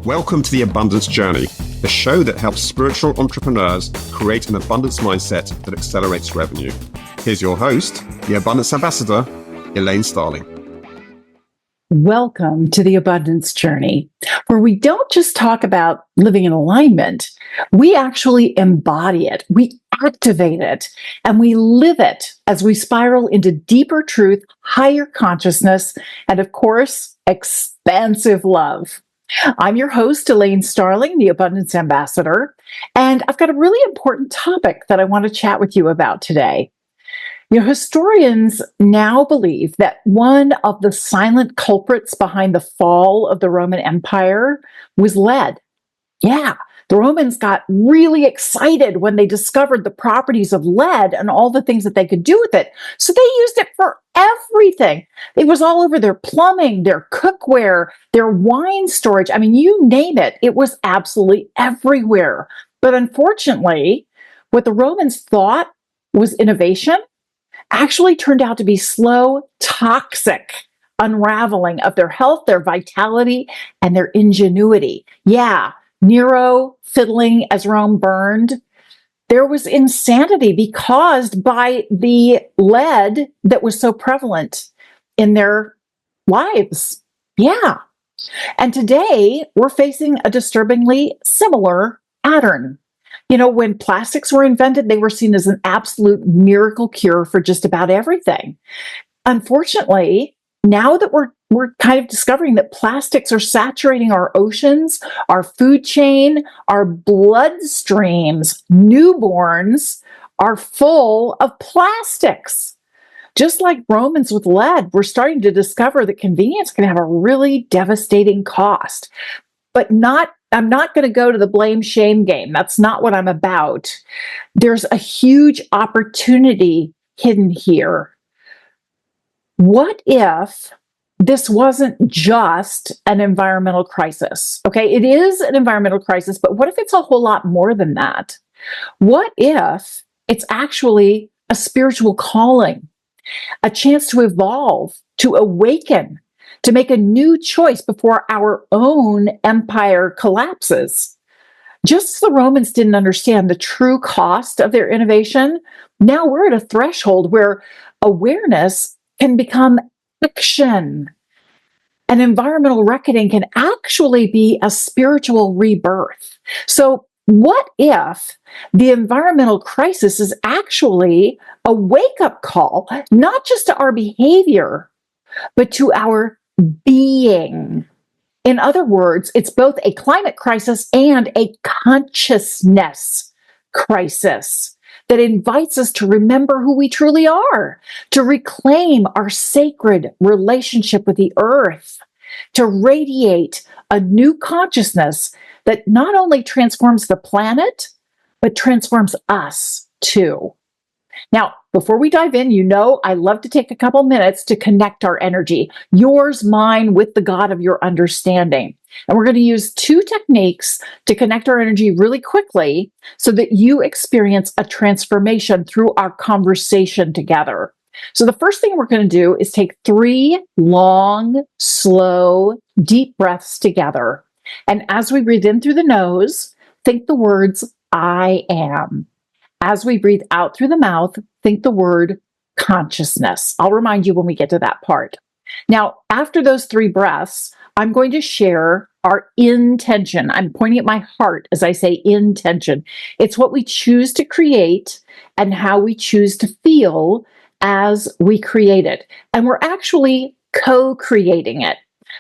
Welcome to The Abundance Journey, the show that helps spiritual entrepreneurs create an abundance mindset that accelerates revenue. Here's your host, the Abundance Ambassador, Elaine Starling. Welcome to The Abundance Journey, where we don't just talk about living in alignment, we actually embody it, we activate it, and we live it as we spiral into deeper truth, higher consciousness, and of course, expansive love. I'm your host, Elaine Starling, the Abundance Ambassador, and I've got a really important topic that I want to chat with you about today. Historians now believe that one of the silent culprits behind the fall of the Roman Empire was lead. Yeah, the Romans got really excited when they discovered the properties of lead and all the things that they could do with it. So they used it for everything. It was all over their plumbing, their cookware, their wine storage. I mean, you name it. It was absolutely everywhere. But unfortunately, what the Romans thought was innovation actually turned out to be slow, toxic unraveling of their health, their vitality, and their ingenuity. Yeah, Nero fiddling as Rome burned. There was insanity caused by the lead that was so prevalent in their lives. Yeah. And today we're facing a disturbingly similar pattern. When plastics were invented, they were seen as an absolute miracle cure for just about everything. Unfortunately, now that we're kind of discovering that plastics are saturating our oceans, our food chain, our bloodstreams, newborns are full of plastics. Just like Romans with lead, we're starting to discover that convenience can have a really devastating cost. But I'm not going to go to the blame shame game. That's not what I'm about. There's a huge opportunity hidden here. What if this wasn't just an environmental crisis? Okay, it is an environmental crisis, but what if it's a whole lot more than that? What if it's actually a spiritual calling, a chance to evolve, to awaken, to make a new choice before our own empire collapses? Just as the Romans didn't understand the true cost of their innovation, now we're at a threshold where awareness can become action. An environmental reckoning can actually be a spiritual rebirth. So, what if the environmental crisis is actually a wake-up call, not just to our behavior, but to our being? In other words, it's both a climate crisis and a consciousness crisis that invites us to remember who we truly are, to reclaim our sacred relationship with the earth, to radiate a new consciousness that not only transforms the planet, but transforms us too. Now, before we dive in, I love to take a couple minutes to connect our energy, yours, mine, with the God of your understanding. And we're going to use two techniques to connect our energy really quickly so that you experience a transformation through our conversation together. So the first thing we're going to do is take 3 long, slow, deep breaths together. And as we breathe in through the nose, think the words, I am. As we breathe out through the mouth, think the word consciousness. I'll remind you when we get to that part. Now, after those 3 breaths, I'm going to share our intention. I'm pointing at my heart as I say intention. It's what we choose to create and how we choose to feel as we create it. And we're actually co-creating it.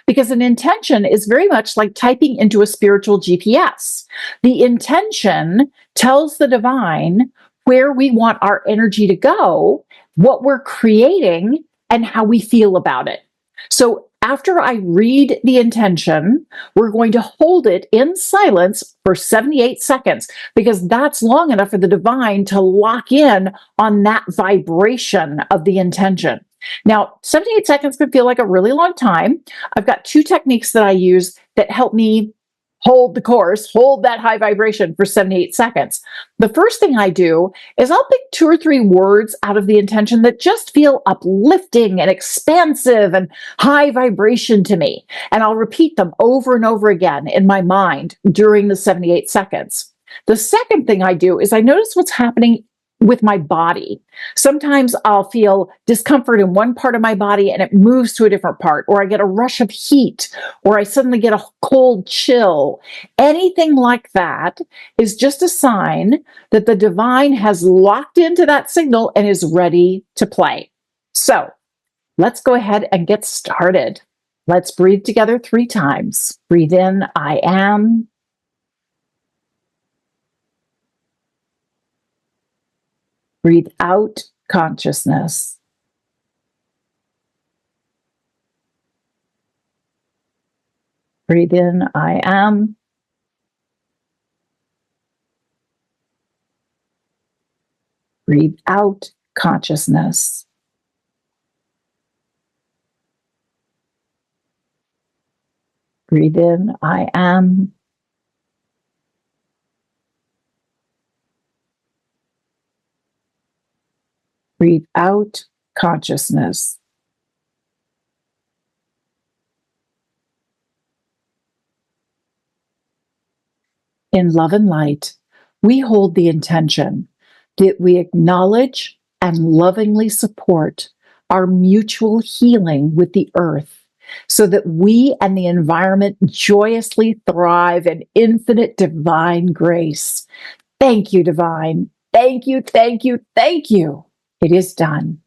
Because an intention is very much like typing into a spiritual GPS. The intention tells the divine where we want our energy to go, what we're creating, and how we feel about it. So after I read the intention, we're going to hold it in silence for 78 seconds, because that's long enough for the divine to lock in on that vibration of the intention. Now, 78 seconds can feel like a really long time. I've got 2 techniques that I use that help me hold the course, hold that high vibration for 78 seconds. The first thing I do is I'll pick 2 or 3 words out of the intention that just feel uplifting and expansive and high vibration to me. And I'll repeat them over and over again in my mind during the 78 seconds. The second thing I do is I notice what's happening with my body. Sometimes I'll feel discomfort in one part of my body and it moves to a different part, or I get a rush of heat, or I suddenly get a cold chill. Anything like that is just a sign that the divine has locked into that signal and is ready to play. So let's go ahead and get started. Let's breathe together 3 times. Breathe in, I am. Breathe out, consciousness. Breathe in, I am. Breathe out, consciousness. Breathe in, I am. Breathe out, consciousness. In love and light, we hold the intention that we acknowledge and lovingly support our mutual healing with the earth so that we and the environment joyously thrive in infinite divine grace. Thank you, divine. Thank you, thank you, thank you. It is done.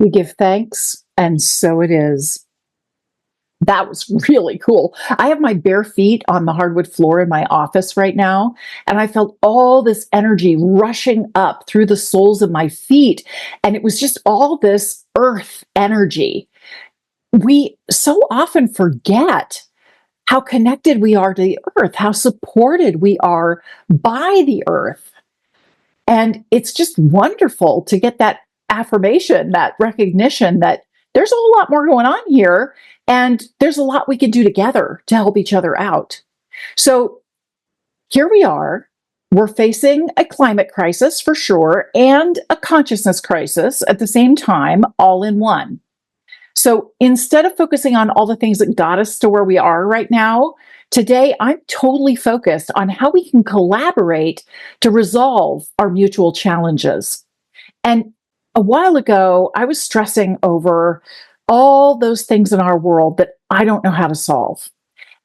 We give thanks, and so it is. That was really cool. I have my bare feet on the hardwood floor in my office right now, and I felt all this energy rushing up through the soles of my feet. And it was just all this earth energy. We so often forget how connected we are to the earth, how supported we are by the earth. And it's just wonderful to get that affirmation, that recognition that there's a whole lot more going on here. And there's a lot we can do together to help each other out. So here we are. We're facing a climate crisis for sure, and a consciousness crisis at the same time, all in one. So instead of focusing on all the things that got us to where we are right now, today I'm totally focused on how we can collaborate to resolve our mutual challenges. And a while ago, I was stressing over all those things in our world that I don't know how to solve.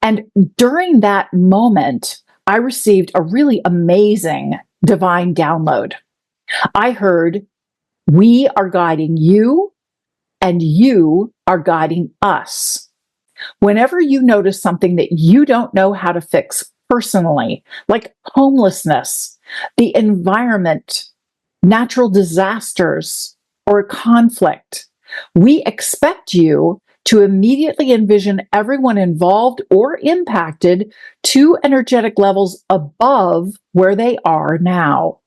And during that moment, I received a really amazing divine download. I heard, we are guiding you and you are guiding us. Whenever you notice something that you don't know how to fix personally, like homelessness, the environment, natural disasters, or conflict, we expect you to immediately envision everyone involved or impacted to energetic levels above where they are now.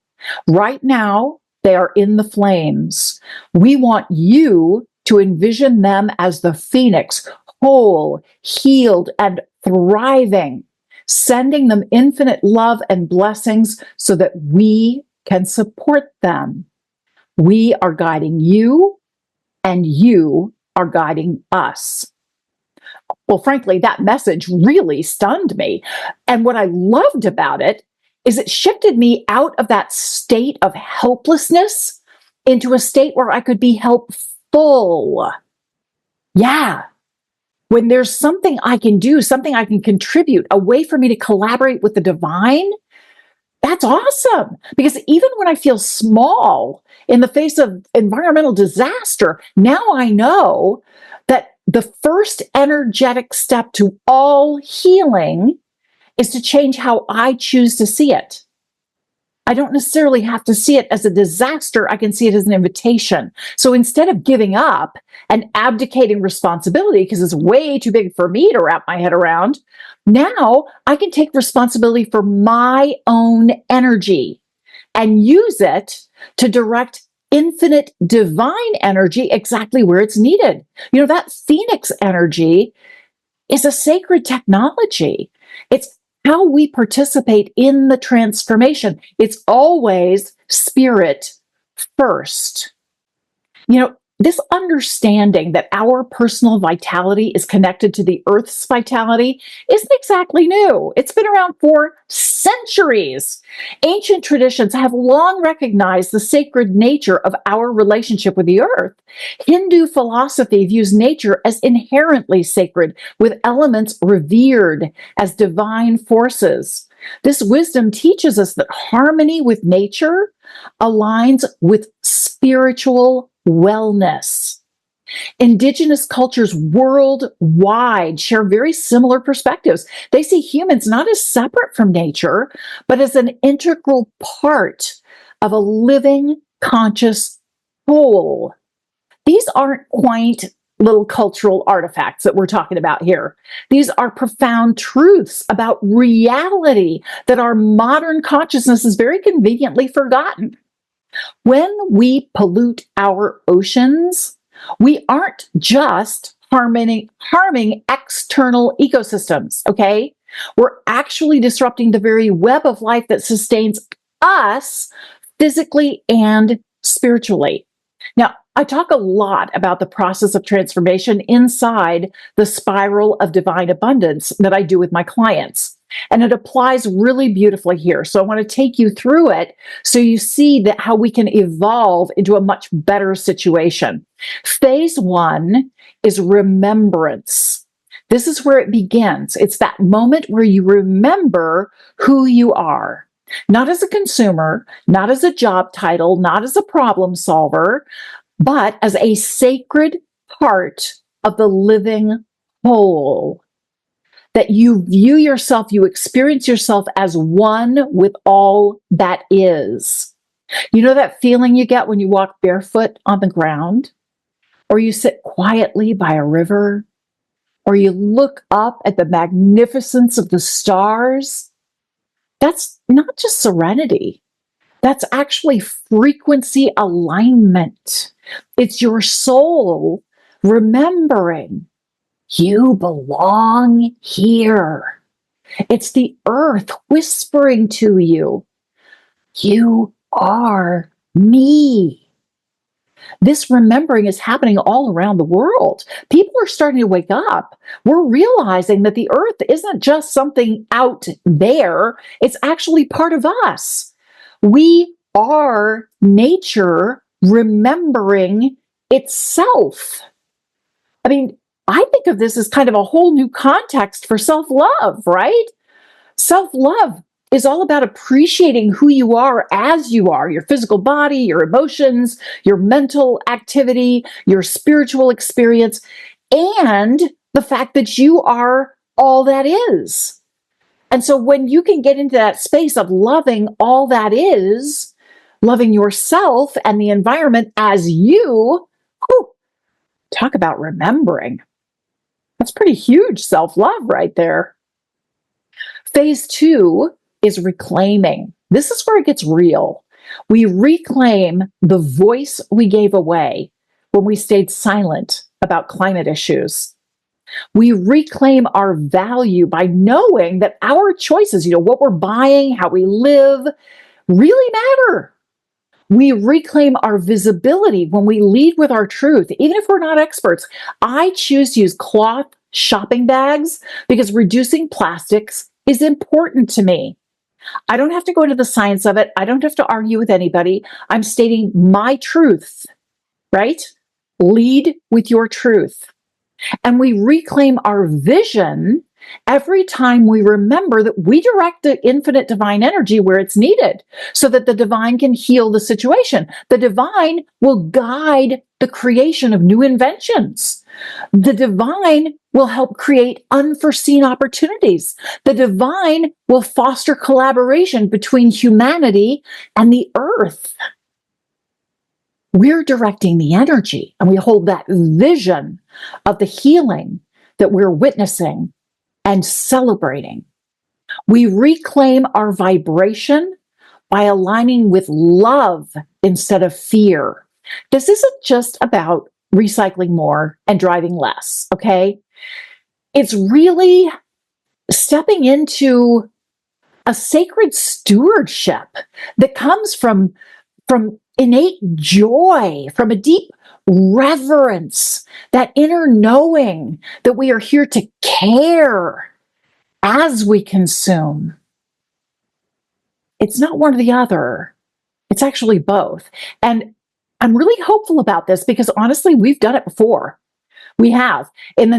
Right now, they are in the flames. We want you to envision them as the phoenix whole, healed, and thriving, sending them infinite love and blessings so that we can support them. We are guiding you, and you are guiding us. Well, frankly, that message really stunned me. And what I loved about it is it shifted me out of that state of helplessness into a state where I could be helpful. Yeah. When there's something I can do, something I can contribute, a way for me to collaborate with the divine, that's awesome. Because even when I feel small in the face of environmental disaster, now I know that the first energetic step to all healing is to change how I choose to see it. I don't necessarily have to see it as a disaster. I can see it as an invitation. So instead of giving up and abdicating responsibility, because it's way too big for me to wrap my head around, now I can take responsibility for my own energy and use it to direct infinite divine energy exactly where it's needed. You know, that Phoenix energy is a sacred technology. It's how we participate in the transformation. It's always spirit first. You know, this understanding that our personal vitality is connected to the Earth's vitality isn't exactly new. It's been around for centuries. Ancient traditions have long recognized the sacred nature of our relationship with the Earth. Hindu philosophy views nature as inherently sacred, with elements revered as divine forces. This wisdom teaches us that harmony with nature aligns with spiritual wellness. Indigenous cultures worldwide share very similar perspectives. They see humans not as separate from nature, but as an integral part of a living, conscious whole. These aren't quaint little cultural artifacts that we're talking about here. These are profound truths about reality that our modern consciousness has very conveniently forgotten. When we pollute our oceans, we aren't just harming external ecosystems, okay? We're actually disrupting the very web of life that sustains us physically and spiritually. Now, I talk a lot about the process of transformation inside the spiral of divine abundance that I do with my clients. And it applies really beautifully here. So I want to take you through it so you see that how we can evolve into a much better situation. Phase one is remembrance. This is where it begins. It's that moment where you remember who you are, not as a consumer, not as a job title, not as a problem solver, but as a sacred part of the living whole. That you view yourself, you experience yourself as one with all that is. You know that feeling you get when you walk barefoot on the ground, or you sit quietly by a river, or you look up at the magnificence of the stars? That's not just serenity. That's actually frequency alignment. It's your soul remembering you belong here. It's the earth whispering to you, you are me. This remembering is happening all around the world. People are starting to wake up. We're realizing that the earth isn't just something out there, it's actually part of us. We are nature remembering itself. I mean, I think of this as kind of a whole new context for self-love, right? Self-love is all about appreciating who you are as you are, your physical body, your emotions, your mental activity, your spiritual experience, and the fact that you are all that is. And so when you can get into that space of loving all that is, loving yourself and the environment as you, whew, talk about remembering. That's pretty huge self-love right there. Phase two is reclaiming. This is where it gets real. We reclaim the voice we gave away when we stayed silent about climate issues. We reclaim our value by knowing that our choices, what we're buying, how we live, really matter. We reclaim our visibility when we lead with our truth, even if we're not experts. I choose to use cloth shopping bags because reducing plastics is important to me. I don't have to go into the science of it. I don't have to argue with anybody. I'm stating my truth, right? Lead with your truth. And we reclaim our vision every time we remember that we direct the infinite divine energy where it's needed so that the divine can heal the situation. The divine will guide the creation of new inventions. The divine will help create unforeseen opportunities. The divine will foster collaboration between humanity and the earth. We're directing the energy, and we hold that vision of the healing that we're witnessing and celebrating. We reclaim our vibration by aligning with love instead of fear. This isn't just about recycling more and driving less, okay? It's really stepping into a sacred stewardship that comes from innate joy, from a deep reverence, that inner knowing that we are here to care as we consume. It's not one or the other. It's actually both. And I'm really hopeful about this because honestly, we've done it before. We have. In the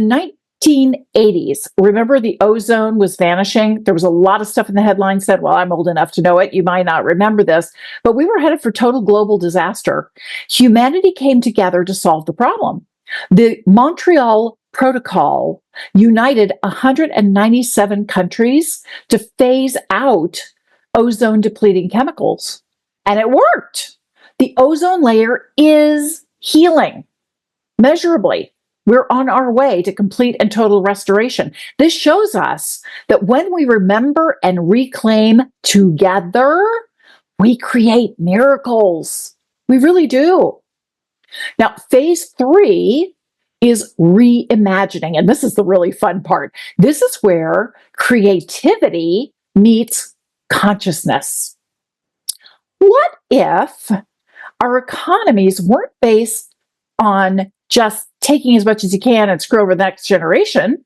1980s, remember the ozone was vanishing? There was a lot of stuff in the headlines said, well, I'm old enough to know it. You might not remember this, but we were headed for total global disaster. Humanity came together to solve the problem. The Montreal Protocol united 197 countries to phase out ozone depleting chemicals. And it worked. The ozone layer is healing measurably. We're on our way to complete and total restoration. This shows us that when we remember and reclaim together, we create miracles. We really do. Now, phase 3 is reimagining. And this is the really fun part. This is where creativity meets consciousness. What if our economies weren't based on just taking as much as you can and screw over the next generation,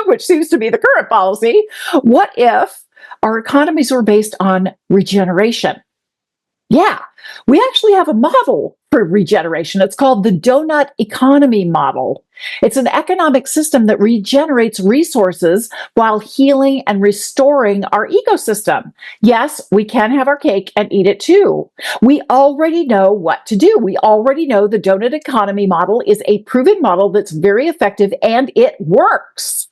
which seems to be the current policy? What if our economies were based on regeneration? Yeah, we actually have a model for regeneration. It's called the donut economy model. It's an economic system that regenerates resources while healing and restoring our ecosystem. Yes, we can have our cake and eat it too. We already know what to do. We already know the donut economy model is a proven model that's very effective and it works.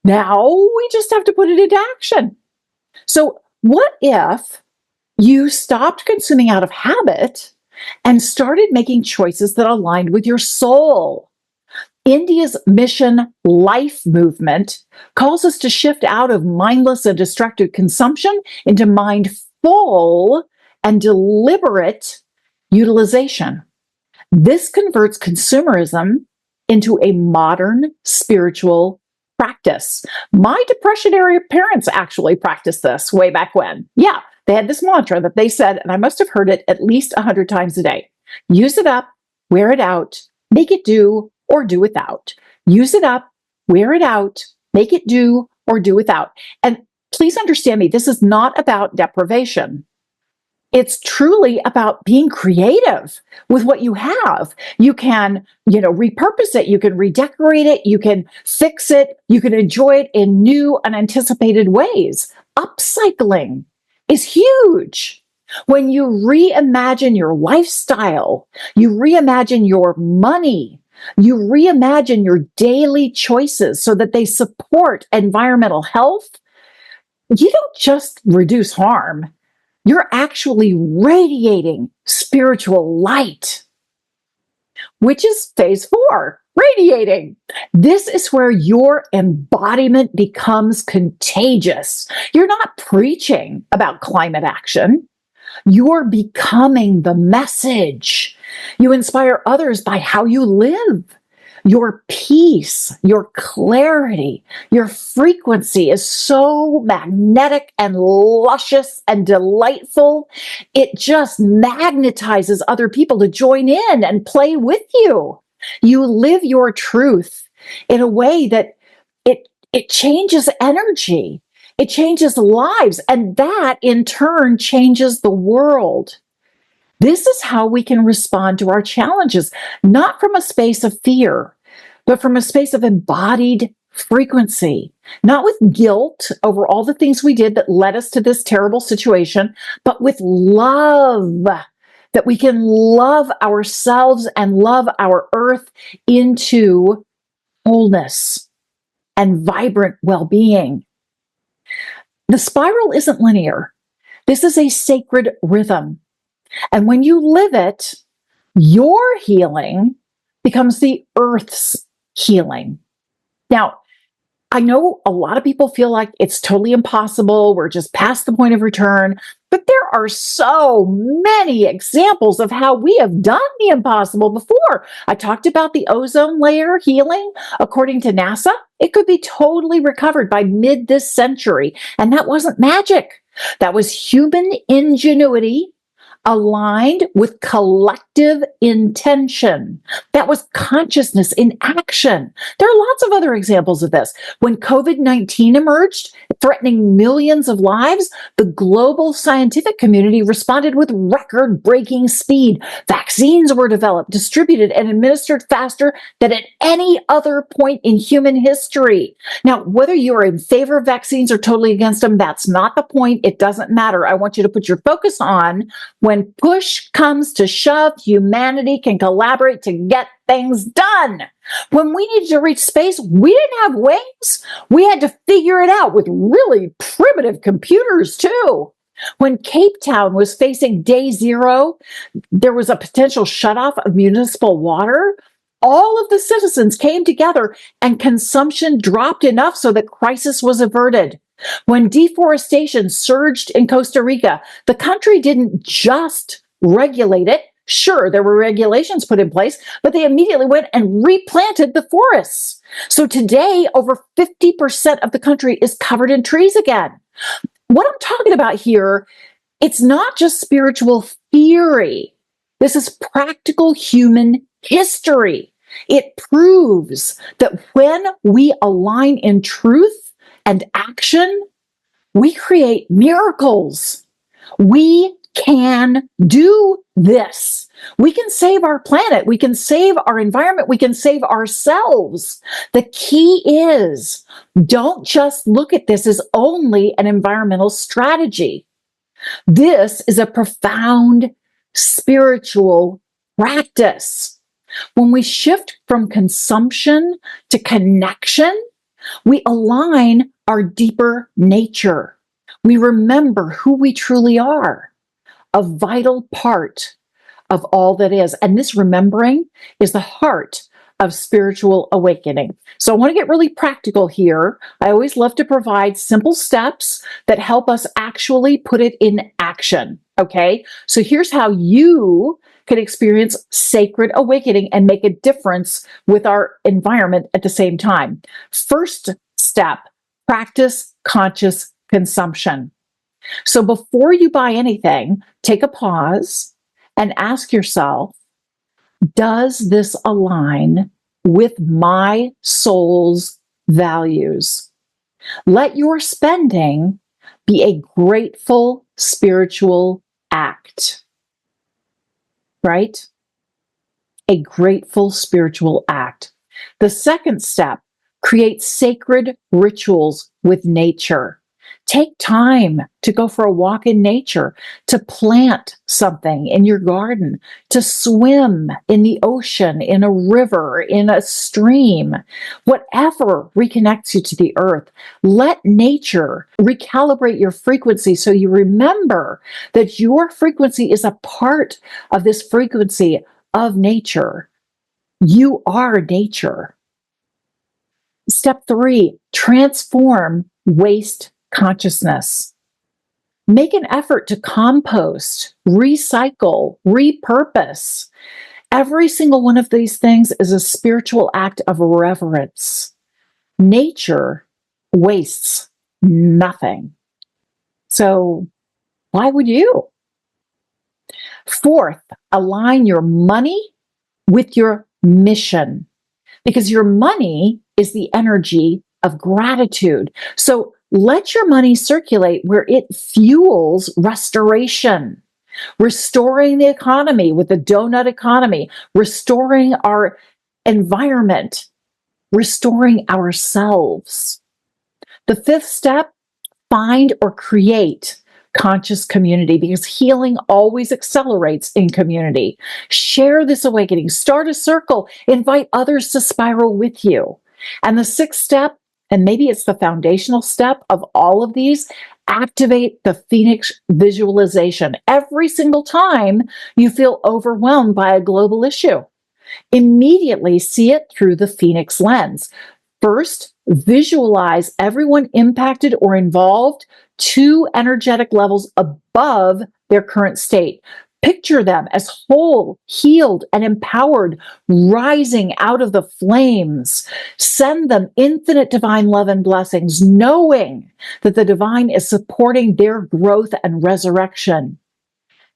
Now we just have to put it into action. So what if you stopped consuming out of habit and started making choices that aligned with your soul? India's Mission Life movement calls us to shift out of mindless and destructive consumption into mindful and deliberate utilization. This converts consumerism into a modern spiritual practice. My depressionary parents actually practiced this way back when. Yeah, they had this mantra that they said, and I must have heard it at least 100 times a day. Use it up, wear it out, make it do, or do without. Use it up, wear it out, make it do, or do without. And please understand me, this is not about deprivation. It's truly about being creative with what you have. You can, repurpose it. You can redecorate it. You can fix it. You can enjoy it in new, unanticipated ways. Upcycling is huge. When you reimagine your lifestyle, you reimagine your money, you reimagine your daily choices so that they support environmental health, you don't just reduce harm. You're actually radiating spiritual light, which is phase 4, radiating. This is where your embodiment becomes contagious. You're not preaching about climate action. You're becoming the message. You inspire others by how you live. Your peace, your clarity, your frequency is so magnetic and luscious and delightful. It just magnetizes other people to join in and play with you. You live your truth in a way that it changes energy. It changes lives, and that in turn changes the world. This is how we can respond to our challenges, not from a space of fear, but from a space of embodied frequency, not with guilt over all the things we did that led us to this terrible situation, but with love, that we can love ourselves and love our earth into wholeness and vibrant well-being. The spiral isn't linear. This is a sacred rhythm. And when you live it, your healing becomes the earth's healing. Now, I know a lot of people feel like it's totally impossible. We're just past the point of return. But there are so many examples of how we have done the impossible before. I talked about the ozone layer healing. According to NASA, it could be totally recovered by mid this century. And that wasn't magic. That was human ingenuity aligned with collective intention. That was consciousness in action. There are lots of other examples of this. When COVID-19 emerged, threatening millions of lives, the global scientific community responded with record-breaking speed. Vaccines were developed, distributed, and administered faster than at any other point in human history. Now, whether you are in favor of vaccines or totally against them, that's not the point. It doesn't matter. I want you to put your focus on when push comes to shove, humanity can collaborate to get things done. When we needed to reach space, we didn't have wings. We had to figure it out with really primitive computers, too. When Cape Town was facing day zero, there was a potential shutoff of municipal water. All of the citizens came together and consumption dropped enough so that crisis was averted. When deforestation surged in Costa Rica, the country didn't just regulate it. Sure, there were regulations put in place, but they immediately went and replanted the forests. So today, over 50% of the country is covered in trees again. What I'm talking about here, it's not just spiritual theory. This is practical human history. It proves that when we align in truth and action, we create miracles. We can do this. We can save our planet. We can save our environment. We can save ourselves. The key is don't just look at this as only an environmental strategy. This is a profound spiritual practice. When we shift from consumption to connection, we align our deeper nature. We remember who we truly are, a vital part of all that is. And this remembering is the heart of spiritual awakening. So I want to get really practical here. I always love to provide simple steps that help us actually put it in action. Okay, so here's how you can experience sacred awakening and make a difference with our environment at the same time. First step, practice conscious consumption. So before you buy anything, take a pause and ask yourself, does this align with my soul's values? Let your spending be a grateful spiritual act, right? A grateful spiritual act. The second step, create sacred rituals with nature. Take time to go for a walk in nature, to plant something in your garden, to swim in the ocean, in a river, in a stream, whatever reconnects you to the earth. Let nature recalibrate your frequency so you remember that your frequency is a part of this frequency of nature. You are nature. Step 3, transform waste consciousness. Make an effort to compost, recycle, repurpose, Every single one of these things is a spiritual act of reverence. Nature wastes nothing. So why would you? Fourth, align your money with your mission, because your money is the energy of gratitude. So let your money circulate where it fuels restoration, restoring the economy with the donut economy, restoring our environment, restoring ourselves. The fifth step, find or create conscious community, because healing always accelerates in community. Share this awakening, start a circle, invite others to spiral with you. And the sixth step, and maybe it's the foundational step of all of these, activate the Phoenix visualization. Every single time you feel overwhelmed by a global issue, immediately see it through the Phoenix lens. First, visualize everyone impacted or involved 2 energetic levels above their current state. Picture them as whole, healed, and empowered, rising out of the flames. Send them infinite divine love and blessings, knowing that the divine is supporting their growth and resurrection.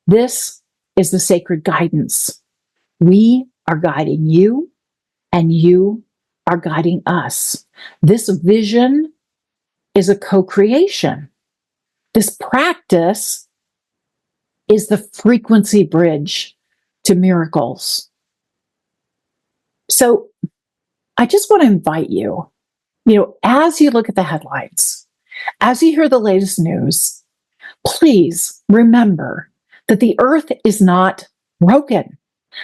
This is the sacred guidance. We are guiding you, and you are guiding us. This vision is a co-creation. This practice is the frequency bridge to miracles. So I just want to invite you, as you look at the headlines, as you hear the latest news, please remember that the earth is not broken.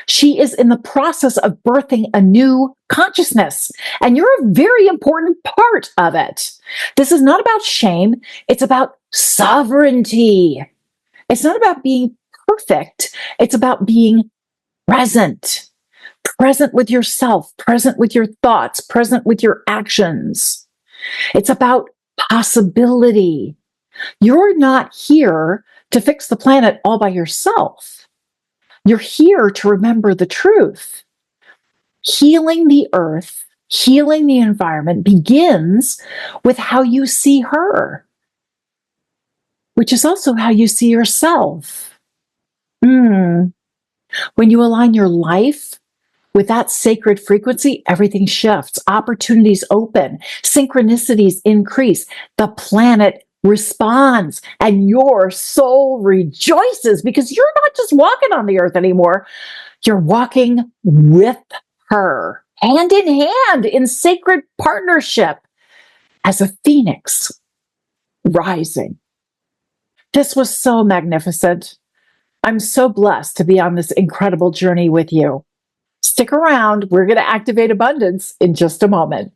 She is in the process of birthing a new consciousness, and you're a very important part of it. This is not about shame. It's about sovereignty. It's not about being perfect. It's about being present, present with yourself, present with your thoughts, present with your actions. It's about possibility. You're not here to fix the planet all by yourself. You're here to remember the truth. Healing the earth, healing the environment begins with how you see her, which is also how you see yourself. When you align your life with that sacred frequency, everything shifts, opportunities open, synchronicities increase, the planet responds, and your soul rejoices, because you're not just walking on the earth anymore. You're walking with her, hand in hand, in sacred partnership as a phoenix rising. This was so magnificent. I'm so blessed to be on this incredible journey with you. Stick around. We're going to activate abundance in just a moment.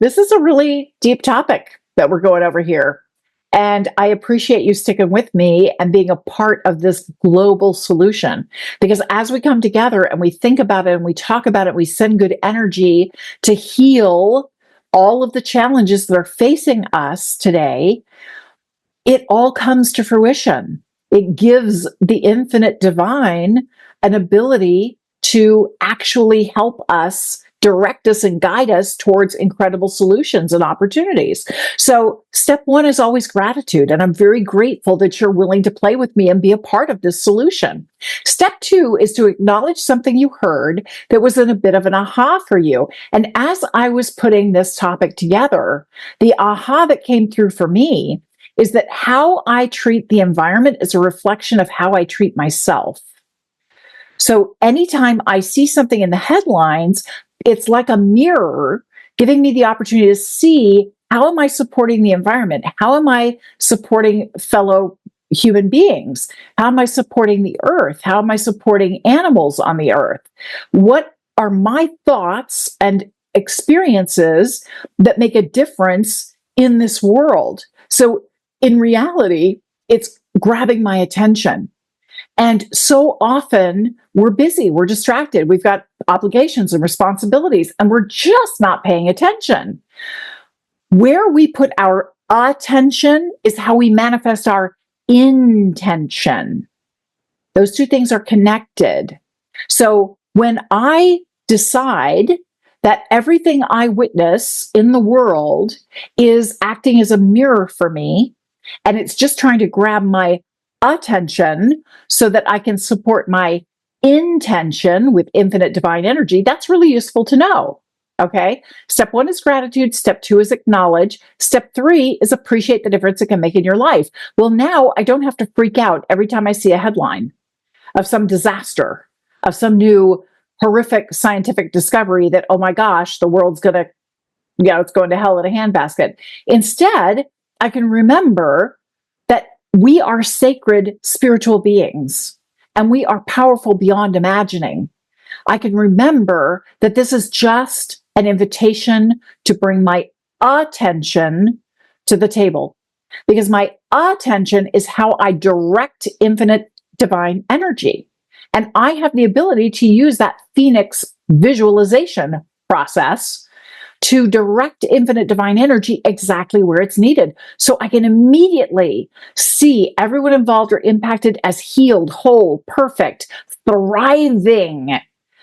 This is a really deep topic that we're going over here. And I appreciate you sticking with me and being a part of this global solution. Because as we come together and we think about it and we talk about it, we send good energy to heal all of the challenges that are facing us today, it all comes to fruition. It gives the infinite divine an ability to actually help us, direct us, and guide us towards incredible solutions and opportunities. So step one is always gratitude. And I'm very grateful that you're willing to play with me and be a part of this solution. Step two is to acknowledge something you heard that was in a bit of an aha for you. And as I was putting this topic together, the aha that came through for me is that how I treat the environment is a reflection of how I treat myself. So anytime I see something in the headlines, it's like a mirror giving me the opportunity to see, how am I supporting the environment? How am I supporting fellow human beings? How am I supporting the earth? How am I supporting animals on the earth? What are my thoughts and experiences that make a difference in this world? So in reality, it's grabbing my attention. And so often we're busy, we're distracted, we've got obligations and responsibilities, and we're just not paying attention. Where we put our attention is how we manifest our intention. Those two things are connected. So when I decide that everything I witness in the world is acting as a mirror for me, and it's just trying to grab my attention so that I can support my intention with infinite divine energy, that's really useful to know. Okay. Step 1 is gratitude. Step 2 is acknowledge. Step 3 is appreciate the difference it can make in your life. Well, now I don't have to freak out every time I see a headline of some disaster, of some new horrific scientific discovery that, oh my gosh, the world's going to, it's going to hell in a handbasket. Instead, I can remember that we are sacred spiritual beings and we are powerful beyond imagining. I can remember that this is just an invitation to bring my attention to the table, because my attention is how I direct infinite divine energy. And I have the ability to use that Phoenix visualization process to direct infinite divine energy exactly where it's needed. So I can immediately see everyone involved or impacted as healed, whole, perfect, thriving,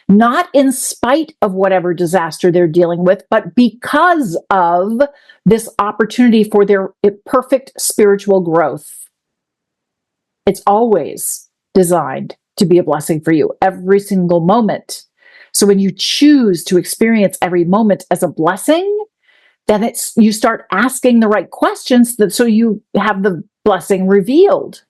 not in spite of whatever disaster they're dealing with, but because of this opportunity for their perfect spiritual growth. It's always designed to be a blessing for you every single moment. So when you choose to experience every moment as a blessing, then you start asking the right questions so you have the blessing revealed.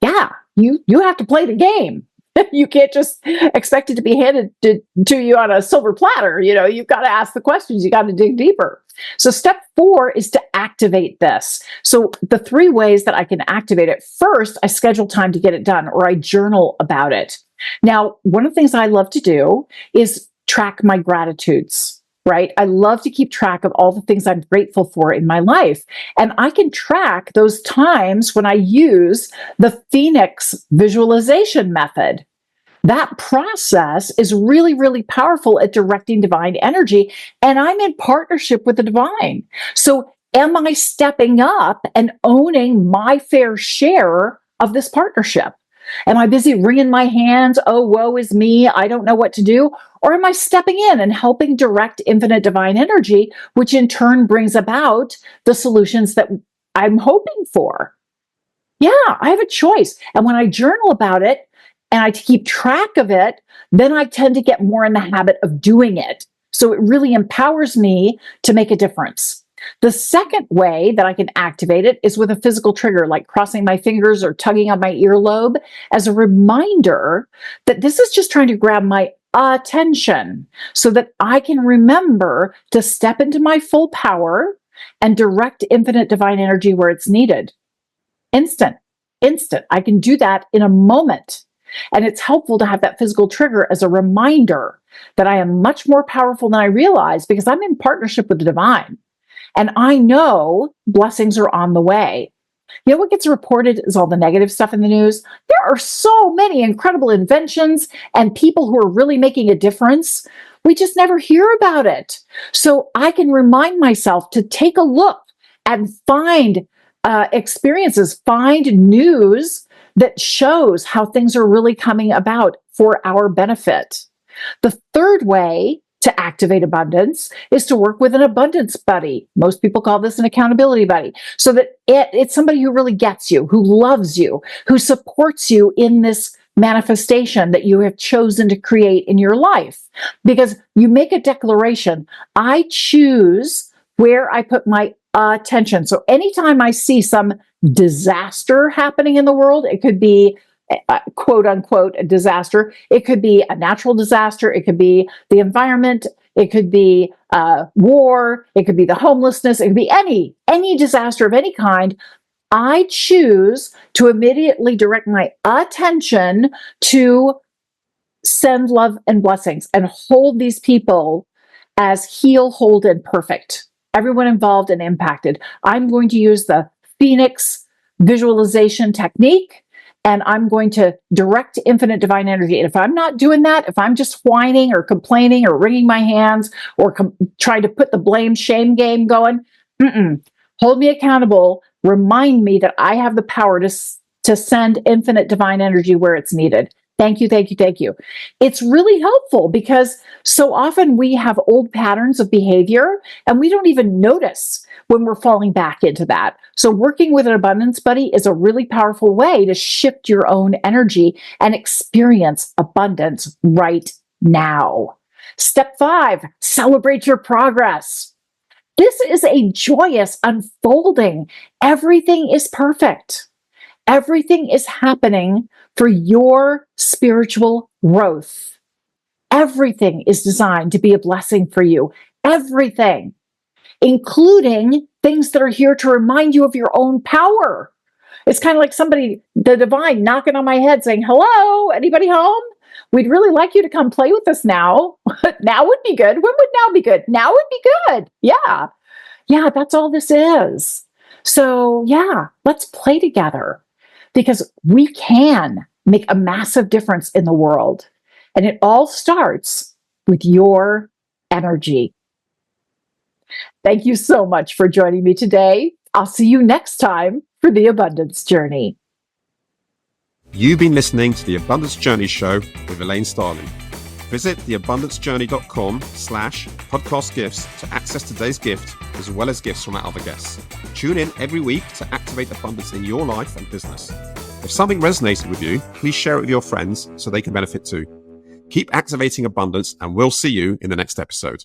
Yeah, you have to play the game. You can't just expect it to be handed to you on a silver platter. You've got to ask the questions. You got to dig deeper. So step 4 is to activate this. So the 3 ways that I can activate it. First, I schedule time to get it done, or I journal about it. Now, one of the things I love to do is track my gratitudes, right? I love to keep track of all the things I'm grateful for in my life. And I can track those times when I use the Phoenix visualization method. That process is really, really powerful at directing divine energy. And I'm in partnership with the divine. So am I stepping up and owning my fair share of this partnership? Am I busy wringing my hands? Oh, woe is me. I don't know what to do. Or am I stepping in and helping direct infinite divine energy, which in turn brings about the solutions that I'm hoping for? Yeah, I have a choice. And when I journal about it and I keep track of it, then I tend to get more in the habit of doing it. So it really empowers me to make a difference. The second way that I can activate it is with a physical trigger, like crossing my fingers or tugging on my earlobe, as a reminder that this is just trying to grab my attention so that I can remember to step into my full power and direct infinite divine energy where it's needed. Instant. I can do that in a moment. And it's helpful to have that physical trigger as a reminder that I am much more powerful than I realize, because I'm in partnership with the divine. And I know blessings are on the way. You know what gets reported is all the negative stuff in the news. There are so many incredible inventions and people who are really making a difference. We just never hear about it. So I can remind myself to take a look and find experiences, find news that shows how things are really coming about for our benefit. The third way to activate abundance is to work with an abundance buddy. Most people call this an accountability buddy. So that it's somebody who really gets you, who loves you, who supports you in this manifestation that you have chosen to create in your life. Because you make a declaration, I choose where I put my attention. So anytime I see some disaster happening in the world, it could be quote unquote a disaster. It could be a natural disaster. It could be the environment. It could be war. It could be the homelessness. It could be any disaster of any kind. I choose to immediately direct my attention to send love and blessings and hold these people as heal, hold, and perfect. Everyone involved and impacted. I'm going to use the Phoenix visualization technique, and I'm going to direct infinite divine energy. And if I'm not doing that, if I'm just whining or complaining or wringing my hands or trying to put the blame shame game going, hold me accountable, remind me that I have the power to send infinite divine energy where it's needed. Thank you, thank you, thank you. It's really helpful because so often we have old patterns of behavior and we don't even notice when we're falling back into that. So working with an abundance buddy is a really powerful way to shift your own energy and experience abundance right now. Step 5, celebrate your progress. This is a joyous unfolding. Everything is perfect. Everything is happening for your spiritual growth. Everything is designed to be a blessing for you. Everything, including things that are here to remind you of your own power. It's kind of like somebody, the divine, knocking on my head saying, hello, anybody home? We'd really like you to come play with us now. Now would be good. When would now be good? Now would be good. Yeah. Yeah, that's all this is. So yeah, let's play together because we can make a massive difference in the world. And it all starts with your energy. Thank you so much for joining me today. I'll see you next time for the Abundance Journey. You've been listening to the Abundance Journey Show with Elaine Starling. Visit theabundancejourney.com/podcast gifts to access today's gift, as well as gifts from our other guests. Tune in every week to activate abundance in your life and business. If something resonated with you, please share it with your friends so they can benefit too. Keep activating abundance, and we'll see you in the next episode.